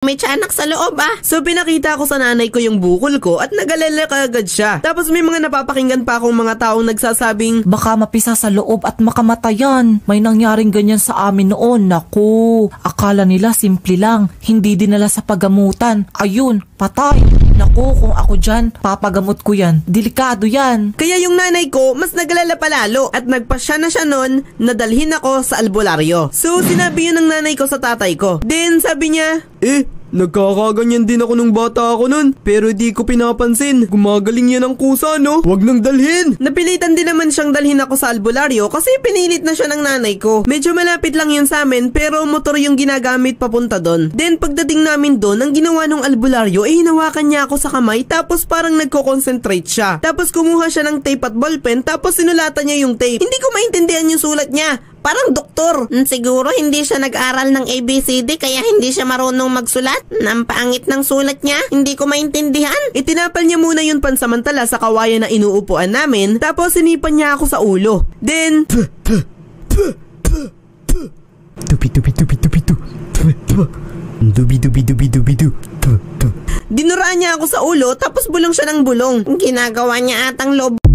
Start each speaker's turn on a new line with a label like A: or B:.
A: May tiyanak sa loob
B: So pinakita ko sa nanay ko yung bukol ko at nagalala kaagad siya. Tapos may mga napapakinggan pa akong mga taong nagsasabing,
C: baka mapisa sa loob at makamatayan. May nangyaring ganyan sa amin noon. Naku, akala nila simple lang. Hindi dinala sa pagamutan. Ayun, patay. Naku, kung ako dyan, papagamot ko yan. Delikado yan.
B: Kaya yung nanay ko mas nagalala palalo at nagpasya na siya nun na dalhin ako sa albularyo. So sinabi yun ng nanay ko sa tatay ko. Then sabi niya, nagkakaganyan din ako nung bata ako nun, pero di ko pinapansin. Gumagaling yan ang kusa, no? Wag nang dalhin. Napilitan din naman siyang dalhin ako sa albularyo kasi pinilit na siya ng nanay ko. Medyo malapit lang yun sa amin pero motor yung ginagamit papunta doon. Then pagdating namin doon, ang ginawa nung albularyo hinawakan niya ako sa kamay tapos parang nagko-concentrate siya. Tapos kumuha siya ng tape at ballpen tapos sinulatan niya yung tape. Hindi ko maintindihan yung sulat niya. Parang doktor.
A: Siguro hindi siya nag-aral ng ABCD kaya hindi siya marunong magsulat. Nampangit ng sulat niya. Hindi ko maintindihan.
B: Itinapal niya muna yun pansamantala sa kawayan na inuupuan namin tapos sinipan niya ako sa ulo. Then dinuraan niya ako sa ulo tapos bulong siya ng bulong.
A: Ginagawa niya atang lobo.